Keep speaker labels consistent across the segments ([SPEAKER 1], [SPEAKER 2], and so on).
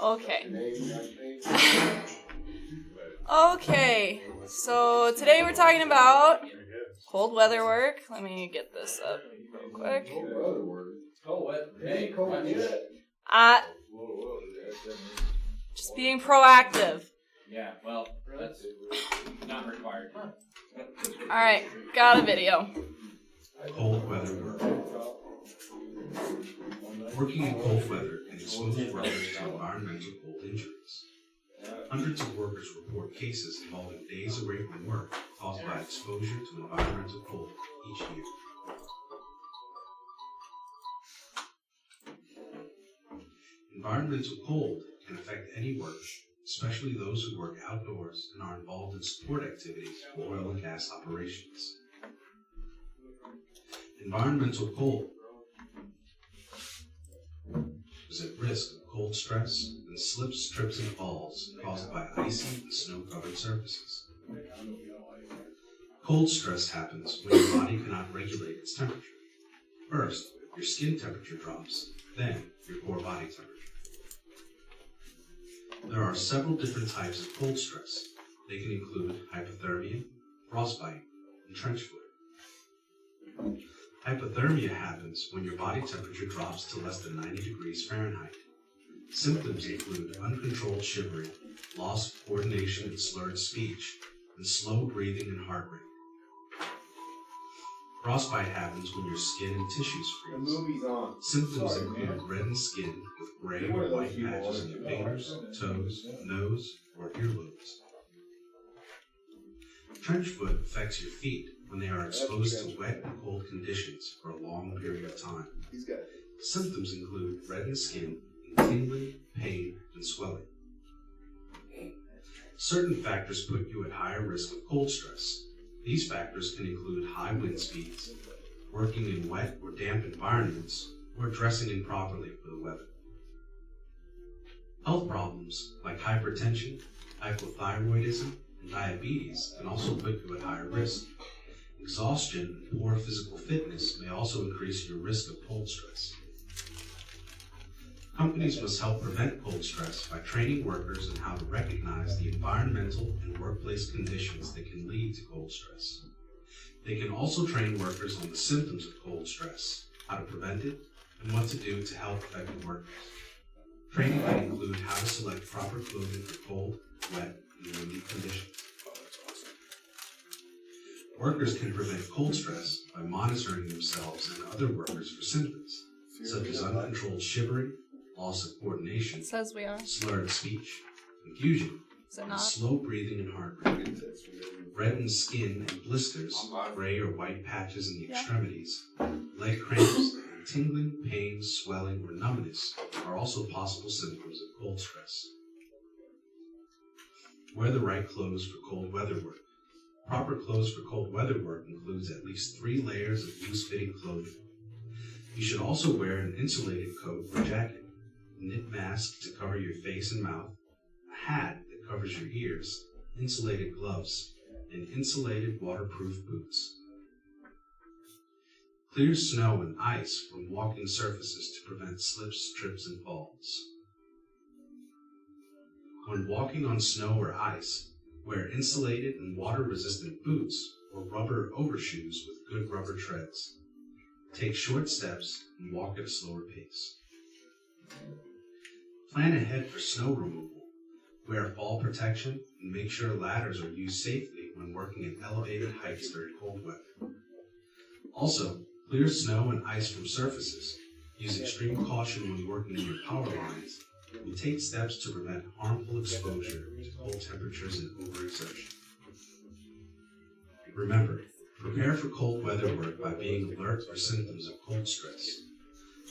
[SPEAKER 1] Okay. Okay, so today we're talking about cold weather work. Let me get this up real quick.
[SPEAKER 2] Cold weather work. Cold weather. Hey, cold
[SPEAKER 1] Just being proactive.
[SPEAKER 3] Yeah, well, that's not required.
[SPEAKER 1] Alright, got a video.
[SPEAKER 4] Cold weather work. Working in cold weather can expose workers to environmental cold injuries. Hundreds of workers report cases involving days away from work caused by exposure to environmental cold each year. Environmental cold can affect any worker, especially those who work outdoors and are involved in support activities for oil and gas operations. Environmental cold is at risk of cold stress and slips, trips, and falls caused by icy and snow-covered surfaces. Cold stress happens when your body cannot regulate its temperature. First, your skin temperature drops, then your core body temperature. There are several different types of cold stress. They can include hypothermia, frostbite, and trench foot. Hypothermia happens when your body temperature drops to less than 90 degrees Fahrenheit. Symptoms include uncontrolled shivering, loss of coordination and slurred speech, and slow breathing and heart rate. Frostbite happens when your skin and tissues freeze. Symptoms include reddened skin with gray or white patches on your fingers, toes, nose, or earlobes. Trench foot affects your feet when they are exposed to wet and cold conditions for a long period of time. Symptoms include reddened skin, and tingling, pain, and swelling. Certain factors put you at higher risk of cold stress. These factors can include high wind speeds, working in wet or damp environments, or dressing improperly for the weather. Health problems like hypertension, hypothyroidism, and diabetes can also put you at higher risk. Exhaustion and poor physical fitness may also increase your risk of cold stress. Companies must help prevent cold stress by training workers in how to recognize the environmental and workplace conditions that can lead to cold stress. They can also train workers on the symptoms of cold stress, how to prevent it, and what to do to help affected workers. Training might include how to select proper clothing for cold, wet, and windy conditions. Workers can prevent cold stress by monitoring themselves and other workers for symptoms, such as uncontrolled shivering, loss of coordination, slurred speech, confusion, and slow breathing and heart rate. Reddened skin and blisters, gray or white patches in the extremities, leg cramps, and tingling, pain, swelling, or numbness are also possible symptoms of cold stress. Wear the right clothes for cold weather work. Proper clothes for cold weather work includes at least 3 layers of loose-fitting clothing. You should also wear an insulated coat or jacket, a knit mask to cover your face and mouth, a hat that covers your ears, insulated gloves, and insulated waterproof boots. Clear snow and ice from walking surfaces to prevent slips, trips, and falls. When walking on snow or ice, wear insulated and water-resistant boots or rubber overshoes with good rubber treads. Take short steps and walk at a slower pace. Plan ahead for snow removal. Wear fall protection and make sure ladders are used safely when working at elevated heights during cold weather. Also, clear snow and ice from surfaces. Use extreme caution when working in your power lines, and take steps to prevent harmful exposure to cold temperatures and overexertion. Remember, prepare for cold weather work by being alert for symptoms of cold stress.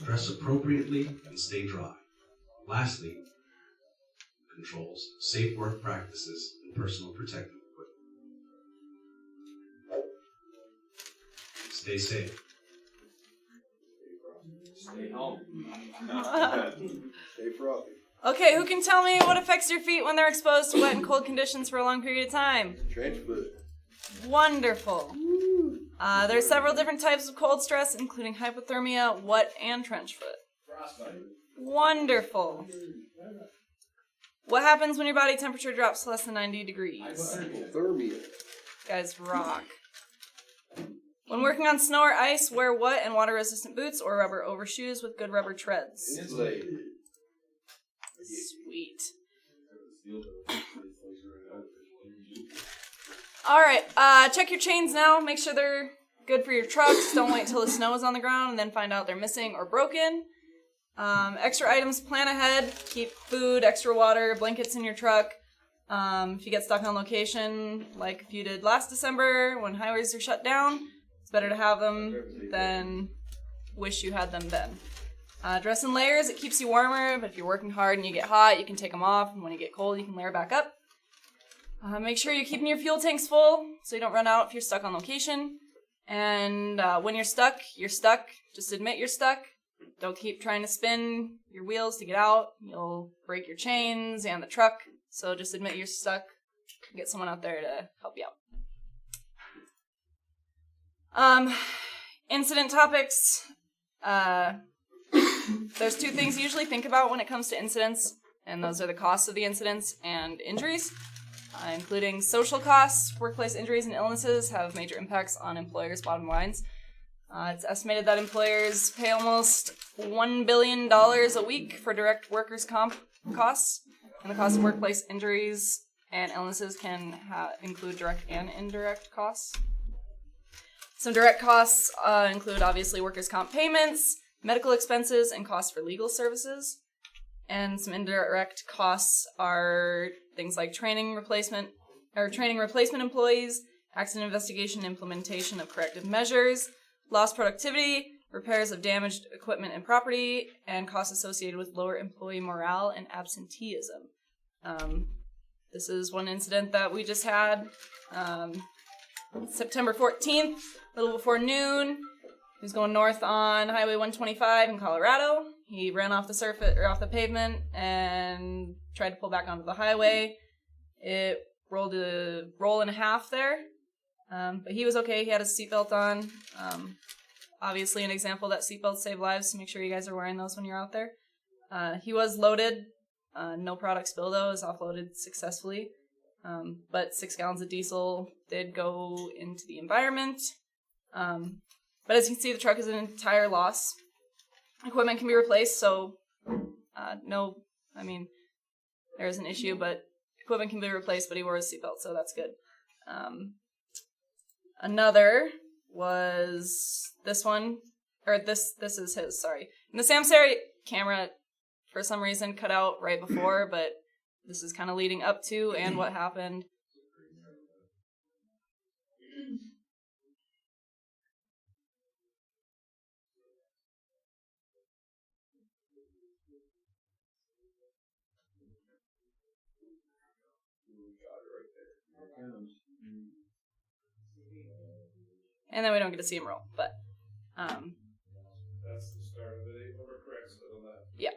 [SPEAKER 4] Dress appropriately and stay dry. Lastly, controls, safe work practices, and personal protective equipment. Stay safe.
[SPEAKER 2] Stay home. Stay frothy.
[SPEAKER 1] Okay, who can tell me what affects your feet when they're exposed to wet and cold conditions for a long period of time?
[SPEAKER 2] Trench foot.
[SPEAKER 1] Wonderful. There's several different types of cold stress, including hypothermia, wet, and trench foot.
[SPEAKER 3] Frostbite.
[SPEAKER 1] Wonderful. What happens when your body temperature drops to less than 90 degrees?
[SPEAKER 2] Hypothermia.
[SPEAKER 1] Guys rock. When working on snow or ice, wear wet and water-resistant boots or rubber overshoes with good rubber treads.
[SPEAKER 2] Insulated.
[SPEAKER 1] Sweet. Alright, check your chains now. Make sure they're good for your trucks. Don't wait till the snow is on the ground and then find out they're missing or broken. Extra items, plan ahead. Keep food, extra water, blankets in your truck. If you get stuck on location, like if you did last December when highways are shut down, it's better to have them than wish you had them then. Dress in layers, it keeps you warmer, but if you're working hard and you get hot, you can take them off, and when you get cold, you can layer back up. Make sure you're keeping your fuel tanks full so you don't run out if you're stuck on location. And when you're stuck, you're stuck. Just admit you're stuck. Don't keep trying to spin your wheels to get out. You'll break your chains and the truck. So just admit you're stuck. Get someone out there to help you out. Incident topics. There's two things you usually think about when it comes to incidents, and those are the costs of the incidents and injuries, including social costs. Workplace injuries and illnesses have major impacts on employers' bottom lines. It's estimated that employers pay almost $1 billion a week for direct workers' comp costs, and the cost of workplace injuries and illnesses can include direct and indirect costs. Some direct costs include, obviously, workers' comp payments, medical expenses, and costs for legal services. And some indirect costs are things like training replacement employees, accident investigation and implementation of corrective measures, lost productivity, repairs of damaged equipment and property, and costs associated with lower employee morale and absenteeism. This is one incident that we just had September 14th, a little before noon. He was going north on Highway 125 in Colorado. He ran off off the pavement and tried to pull back onto the highway. It rolled a roll and a half there, but he was okay. He had his seatbelt on. Obviously, an example that seatbelts save lives, so make sure you guys are wearing those when you're out there. He was loaded. No product spill, though, is offloaded successfully. But 6 gallons of diesel did go into the environment. But as you can see, the truck is an entire loss. Equipment can be replaced, so there's an issue, but equipment can be replaced, but he wore his seatbelt, so that's good. Another was this one, or this is his, sorry. And the Samsari camera, for some reason, cut out right before, but this is kind of leading up to and what happened. And then we don't get to see him roll, but
[SPEAKER 5] that's the start of it. He overcorrects to the left.
[SPEAKER 1] Yeah.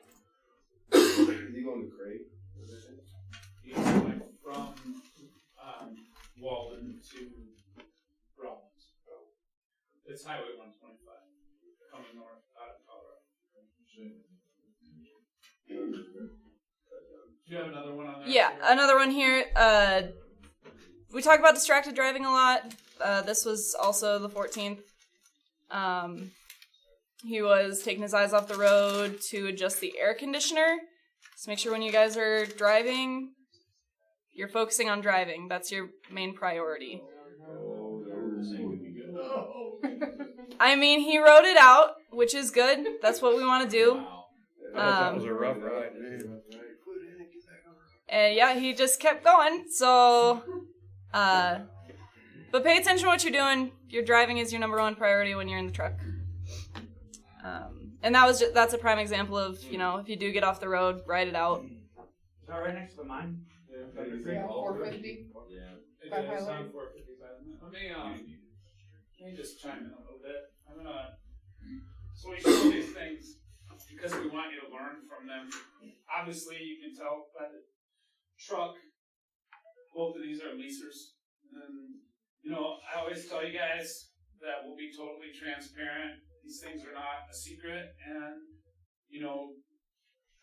[SPEAKER 2] Is he going to Craig?
[SPEAKER 5] He's like from Walden to Rollins. It's Highway 125 coming north out of Colorado. Do you have another one on there?
[SPEAKER 1] Yeah, another one here. We talk about distracted driving a lot. This was also the 14th. He was taking his eyes off the road to adjust the air conditioner. So make sure when you guys are driving, you're focusing on driving. That's your main priority. I mean, he wrote it out, which is good. That's what we want to do.
[SPEAKER 2] That was a rough ride, man.
[SPEAKER 1] And yeah, he just kept going. So, but pay attention to what you're doing. Your driving is your number one priority when you're in the truck. And that's a prime example of, if you do get off the road, ride it out.
[SPEAKER 3] Is that right next to mine?
[SPEAKER 5] Yeah,
[SPEAKER 6] 450.
[SPEAKER 5] It is on 455. Let me just chime in a little bit. So we show these things because we want you to learn from them. Obviously, you can tell by the truck, both of these are leasers. And, I always tell you guys that we'll be totally transparent. These things are not a secret. And,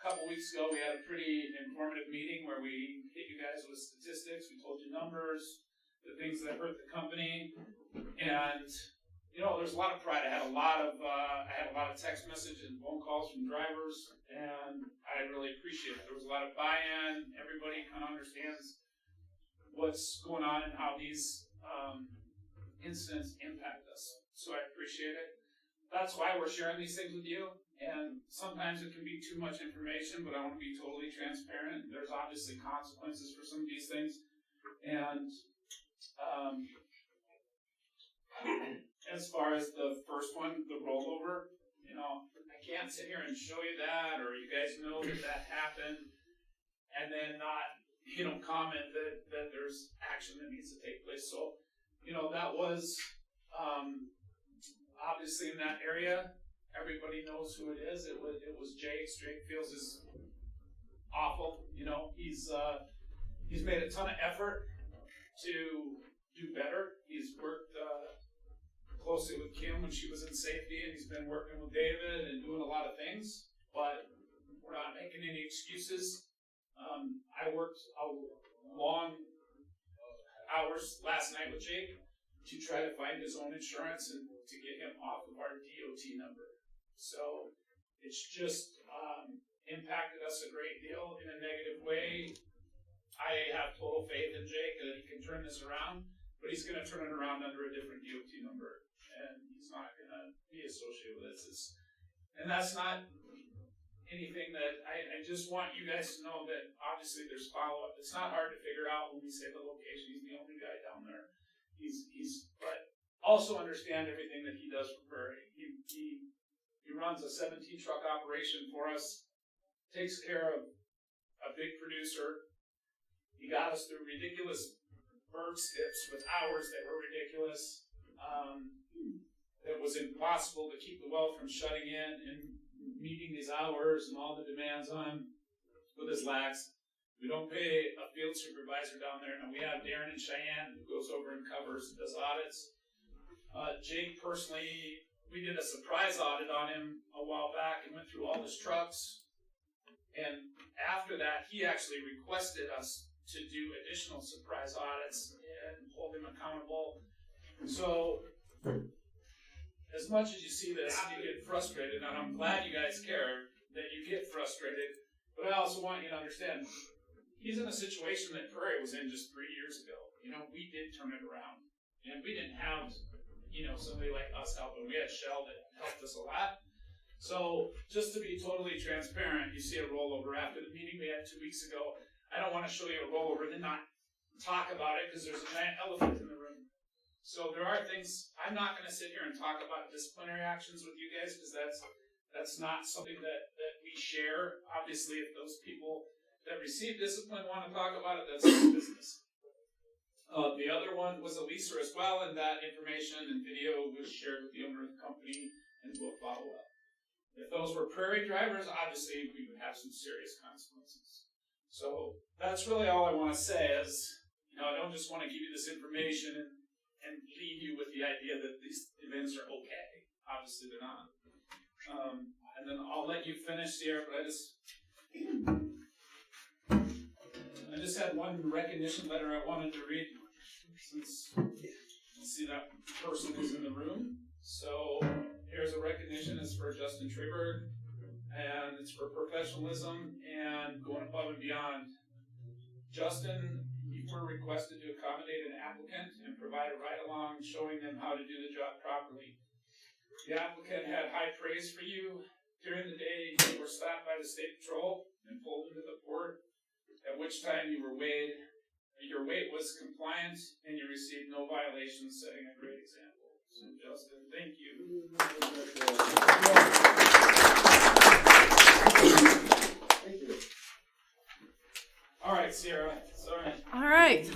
[SPEAKER 5] couple weeks ago, we had a pretty informative meeting where we hit you guys with statistics. We told you numbers, the things that hurt the company, and there's a lot of pride. I had a lot of text messages and phone calls from drivers, and I really appreciate it. There was a lot of buy-in. Everybody kind of understands what's going on and how these incidents impact us. So I appreciate it. That's why we're sharing these things with you. And sometimes it can be too much information, but I want to be totally transparent. There's obviously consequences for some of these things. And as far as the first one, the rollover, I can't sit here and show you that, or you guys know that happened, and then not, comment that there's action that needs to take place. So, that was obviously in that area. Everybody knows who it is. It was Jake. Jake feels is awful. He's made a ton of effort to do better. He's worked closely with Kim when she was in safety, and he's been working with David and doing a lot of things. But we're not making any excuses. I worked long hours last night with Jake to try to find his own insurance and to get him off of our DOT number. So it's just impacted us a great deal in a negative way. I have total faith in Jake that he can turn this around, but he's going to turn it around under a different DOT number, and he's not going to be associated with this. And that's not anything that I just want you guys to know that obviously there's follow-up. It's not hard to figure out when we say the location. He's the only guy down there. But also understand everything that he does for Prairie. He runs a 17 truck operation for us, takes care of a big producer. He got us through ridiculous bird skips with hours that were ridiculous. It was impossible to keep the well from shutting in and meeting these hours and all the demands on him with his lags. We don't pay a field supervisor down there. Now we have Darren and Cheyenne who goes over and covers and does audits. Jake personally, we did a surprise audit on him a while back and went through all his trucks. And after that, he actually requested us to do additional surprise audits and hold him accountable. So, as much as you see this, you get frustrated, and I'm glad you guys care that you get frustrated, but I also want you to understand, he's in a situation that Prairie was in just 3 years ago. We did turn it around, and we didn't have, somebody like us helping. We had Shell that helped us a lot. So, just to be totally transparent, you see a rollover after the meeting we had 2 weeks ago. I don't want to show you a rollover and then not talk about it because there's a giant elephant in the room. So there are things, I'm not going to sit here and talk about disciplinary actions with you guys because that's not something that we share. Obviously, if those people that receive discipline want to talk about it, that's their business. The other one was a leaser as well, and that information and video was shared with the owner of the company, and we'll follow up. If those were Prairie drivers, obviously we would have some serious consequences. So that's really all I want to say is, I don't just want to give you this information and leave you with the idea that these events are okay. Obviously they're not. And then I'll let you finish here, but I just had one recognition letter I wanted to read since I see that person is in the room. So here's a recognition. It's for Justin Triberg, and it's for professionalism and going above and beyond. Justin, you were requested to accommodate an applicant and provide a ride-along showing them how to do the job properly. The applicant had high praise for you. During the day, you were stopped by the state patrol and pulled into the port, at which time you were weighed. Your weight was compliant, and you received no violations, setting a great example. So, Justin, thank you.
[SPEAKER 2] Thank you.
[SPEAKER 5] All right, Sierra. Sorry.
[SPEAKER 1] All right.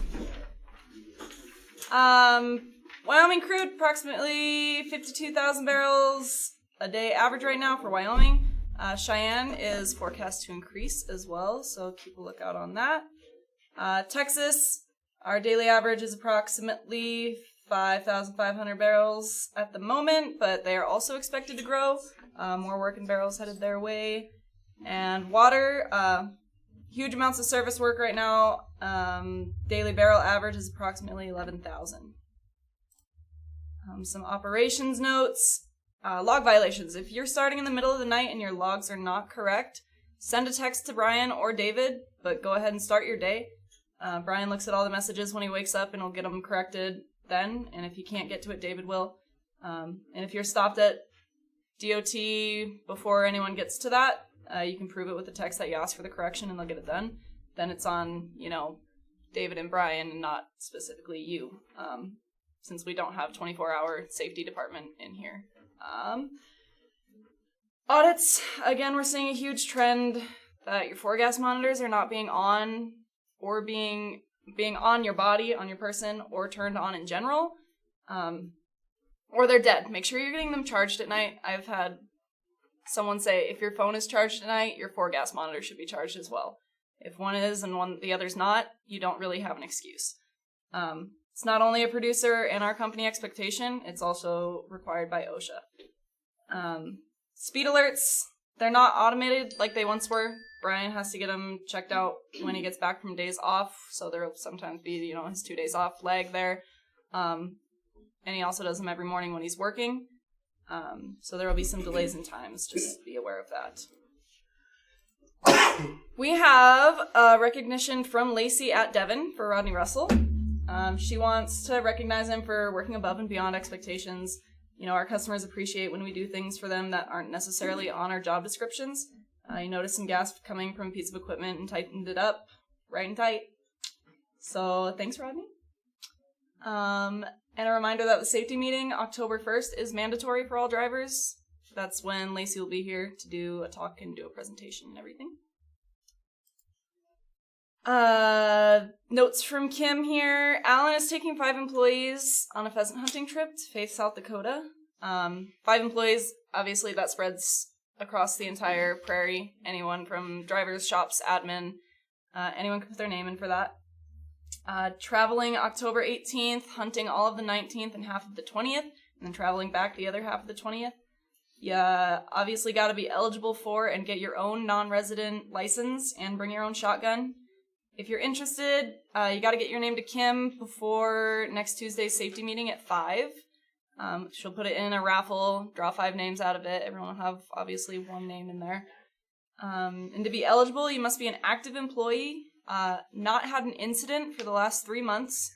[SPEAKER 1] Wyoming crude, approximately 52,000 barrels a day average right now for Wyoming. Cheyenne is forecast to increase as well, so keep a lookout on that. Texas, our daily average is approximately 5,500 barrels at the moment, but they are also expected to grow. More working barrels headed their way. And water, huge amounts of service work right now. Daily barrel average is approximately 11,000. Some operations notes. Log violations. If you're starting in the middle of the night and your logs are not correct, send a text to Brian or David, but go ahead and start your day. Brian looks at all the messages when he wakes up and will get them corrected then, and if he can't get to it, David will. And if you're stopped at DOT before anyone gets to that, you can prove it with the text that you asked for the correction and they'll get it done. Then it's on, David and Brian and not specifically you, since we don't have 24-hour safety department in here. Audits, again, we're seeing a huge trend that your four-gas monitors are not being on or being on your body, on your person, or turned on in general, or they're dead. Make sure you're getting them charged at night. I've had someone say, if your phone is charged at night, your four-gas monitor should be charged as well. If one is and the other's not, you don't really have an excuse. It's not only a producer and our company expectation, it's also required by OSHA. Speed alerts, they're not automated like they once were. Brian has to get them checked out when he gets back from days off, so there'll sometimes be, his 2 days off lag there. And he also does them every morning when he's working. So there will be some delays in times, just be aware of that. We have a recognition from Lacey at Devon for Rodney Russell. She wants to recognize him for working above and beyond expectations. Our customers appreciate when we do things for them that aren't necessarily on our job descriptions. You noticed some gas coming from a piece of equipment and tightened it up right and tight. So thanks, Rodney. And a reminder that the safety meeting, October 1st, is mandatory for all drivers. That's when Lacey will be here to do a talk and do a presentation and everything. Notes from Kim here. Alan is taking 5 employees on a pheasant hunting trip to Faith, South Dakota. 5 employees, obviously that spreads across the entire prairie. Anyone from drivers, shops, admin, anyone can put their name in for that. Traveling October 18th, hunting all of the 19th and half of the 20th, and then traveling back the other half of the 20th. You obviously got to be eligible for and get your own non-resident license and bring your own shotgun. If you're interested, you got to get your name to Kim before next Tuesday's safety meeting at 5. She'll put it in a raffle, draw 5 names out of it. Everyone will have, obviously, 1 name in there. And to be eligible, you must be an active employee, not had an incident for the last 3 months,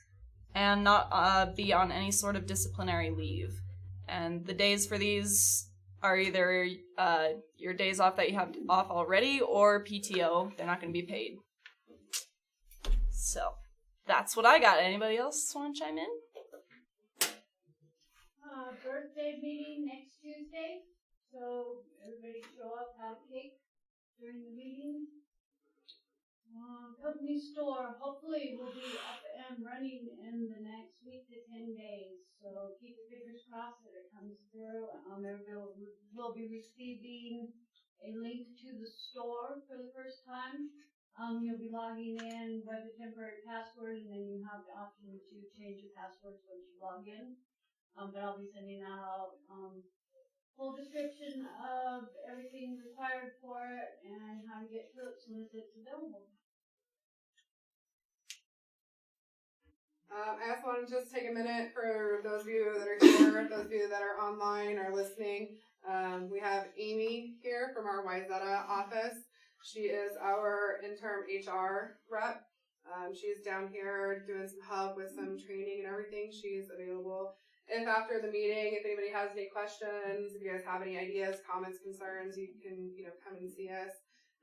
[SPEAKER 1] and not be on any sort of disciplinary leave. And the days for these are either your days off that you have off already or PTO. They're not going to be paid. So, that's what I got. Anybody else want to chime in?
[SPEAKER 6] Birthday meeting next Tuesday, so everybody show up, have cake during the meeting. Company store hopefully will be up and running in the next week to 10 days, so keep your fingers crossed that it comes through. We'll be receiving a link to the store for the first time. You'll be logging in with a temporary password, and then you have the option to change your passwords once you log in. But I'll be sending out full description of everything required for it and how to get to it as soon as it's available.
[SPEAKER 7] I also want to just take a minute for those of you that are here, those of you that are online or listening. We have Amy here from our Wayzata office. She is our interim HR rep. She's down here doing some help with some training and everything. She's available. If after the meeting, if anybody has any questions, if you guys have any ideas, comments, concerns, you can, come and see us.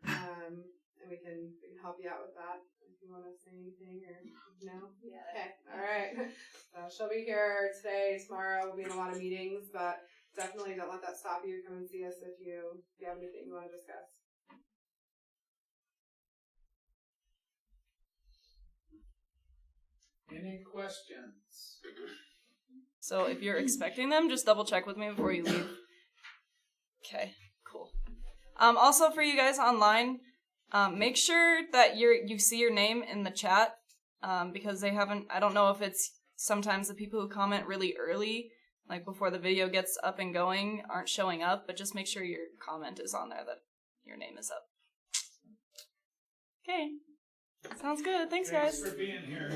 [SPEAKER 7] And we can help you out with that. If you want to say anything or no?
[SPEAKER 6] Yeah.
[SPEAKER 7] Okay. All right. So she'll be here today, tomorrow. We'll be in a lot of meetings, but definitely don't let that stop you. Come and see us if you have anything you want to discuss.
[SPEAKER 5] Any questions?
[SPEAKER 1] So if you're expecting them, just double check with me before you leave. Okay, cool. Also for you guys online, make sure that you see your name in the chat, because they haven't, I don't know if it's sometimes the people who comment really early, like before the video gets up and going, aren't showing up, but just make sure your comment is on there, that your name is up. Okay. Sounds good. Thanks, guys.
[SPEAKER 5] for being here.